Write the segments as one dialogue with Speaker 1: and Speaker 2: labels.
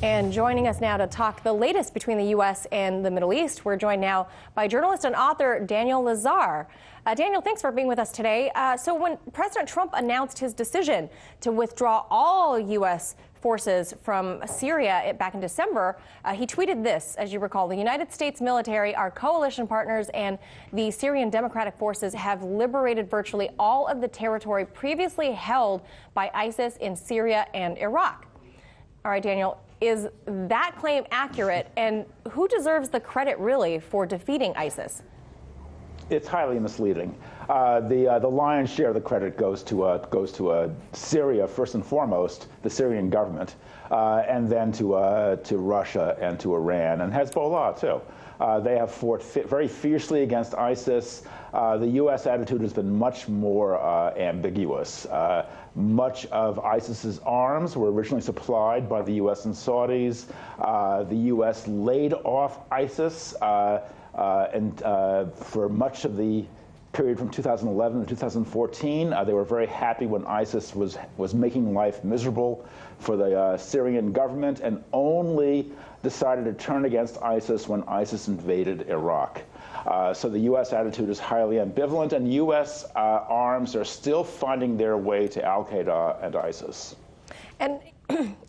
Speaker 1: And joining us now to talk the latest between the U.S. and the Middle East, we're joined now by journalist and author Daniel Lazare. Daniel, thanks for being with us today. So when President Trump announced his decision to withdraw all U.S. forces from Syria back in December, he tweeted this, as you recall: the United States military, our coalition partners, and the Syrian Democratic Forces have liberated virtually all of the territory previously held by ISIS in Syria and Iraq. All right, Daniel, is that claim accurate, and who deserves the credit really for defeating ISIS?
Speaker 2: It's highly misleading. The lion's share of the credit goes to Syria first and foremost, the Syrian government, and then to Russia and to Iran and Hezbollah too. They have fought very fiercely against ISIS. The U.S. attitude has been much more ambiguous. Much of ISIS's arms were originally supplied by the U.S. and Saudis. The U.S. laid off ISIS and for much of the period from 2011 to 2014, they were very happy when ISIS was making life miserable for the Syrian government, and only decided to turn against ISIS when ISIS invaded Iraq. So the U.S. attitude is highly ambivalent, and U.S. arms are still finding their way to Al-Qaeda and ISIS.
Speaker 1: And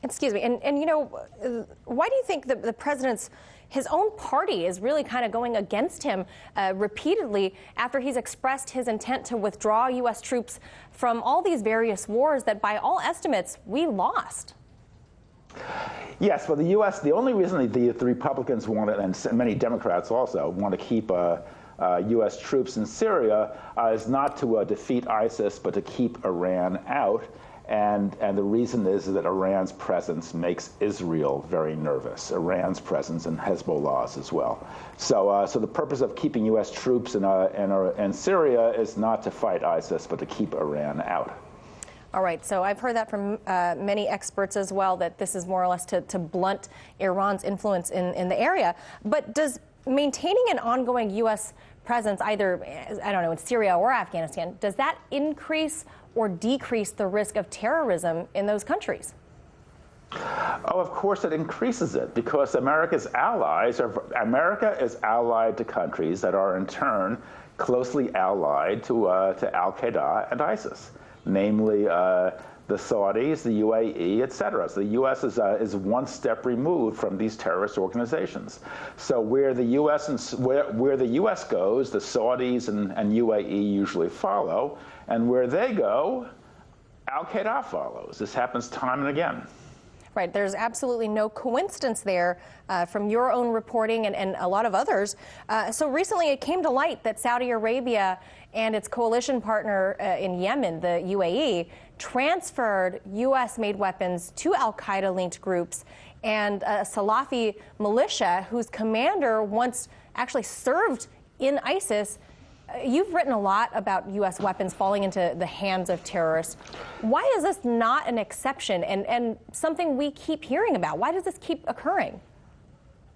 Speaker 1: excuse me, and you know, why do you think the president's his own party is really kind of going against him repeatedly after he's expressed his intent to withdraw U.S. troops from all these various wars that, by all estimates, we lost?
Speaker 2: Yes, well, the only reason the Republicans want it, and many Democrats also want to keep U.S. troops in Syria is not to defeat ISIS, but to keep Iran out. And the reason is that Iran's presence makes Israel very nervous. Iran's presence and Hezbollah's as well. So the purpose of keeping U.S. troops in Syria is not to fight ISIS, but to keep Iran out.
Speaker 1: All right, so I've heard that from many experts as well, that this is more or less to blunt Iran's influence in the area. But does maintaining an ongoing U.S. presence, either, I don't know, in Syria or Afghanistan, does that increase or decrease the risk of terrorism in those countries?
Speaker 2: Oh, of course it increases it, because America is allied to countries that are in turn closely allied to Al-Qaeda and ISIS, namely the Saudis, the UAE, et cetera. So the U.S. is one step removed from these terrorist organizations. So where the U.S. goes, the Saudis and UAE usually follow, and where they go, Al-Qaeda follows. This happens time and again.
Speaker 1: Right. There's absolutely no coincidence there from your own reporting and a lot of others. So recently it came to light that Saudi Arabia and its coalition partner in Yemen, the UAE, transferred U.S.-made weapons to al-Qaeda-linked groups and a Salafi militia whose commander once actually served in ISIS. You've written a lot about U.S. weapons falling into the hands of terrorists. Why is this not an exception and something we keep hearing about? Why does this keep occurring?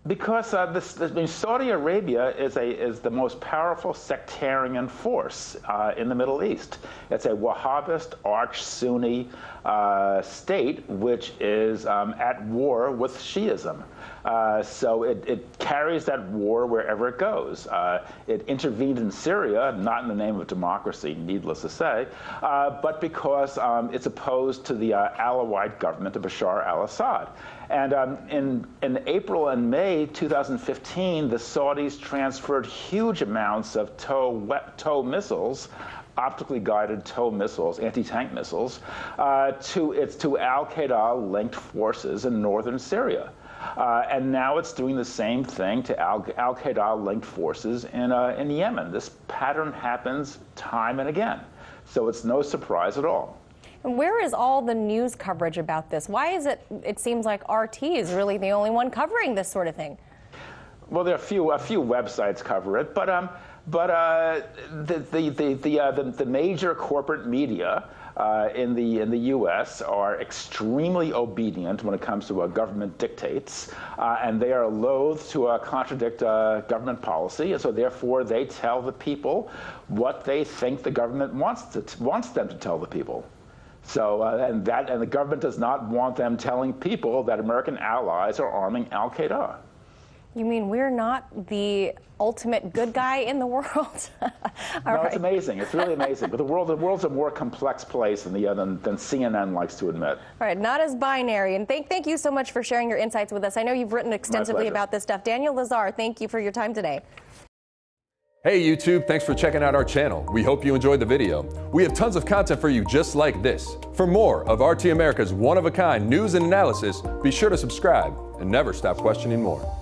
Speaker 2: Because Saudi Arabia is the most powerful sectarian force in the Middle East. It's a Wahhabist, arch-Sunni state which is at war with Shiism. So it carries that war wherever it goes. It intervened in Syria, not in the name of democracy, needless to say, but because it's opposed to the Alawite government of Bashar al-Assad. And in April and May 2015, the Saudis transferred huge amounts of TOW missiles, optically guided TOW missiles, anti-tank missiles, to Al-Qaeda-linked forces in northern Syria. And now it's doing the same thing to Al-Qaeda-linked forces in Yemen. This pattern happens time and again. So it's no surprise at all.
Speaker 1: And where is all the news coverage about this? Why is it seems like RT is really the only one covering this sort of thing?
Speaker 2: Well, there are a few websites cover it, but the major corporate media in the U.S. are extremely obedient when it comes to what government dictates, and they are loath to contradict government policy, and so therefore they tell the people what they think the government wants them to tell the people. So, and the government does not want them telling people that American allies are arming al-Qaeda.
Speaker 1: You mean we're not the ultimate good guy in the world?
Speaker 2: No, it's amazing. It's really amazing. But the world's a more complex place than CNN likes to admit.
Speaker 1: All right, not as binary. And thank you so much for sharing your insights with us. I know you've written extensively about this stuff. Daniel Lazare, thank you for your time today.
Speaker 3: Hey YouTube, thanks for checking out our channel. We hope you enjoyed the video. We have tons of content for you just like this. For more of RT America's one-of-a-kind news and analysis, be sure to subscribe and never stop questioning more.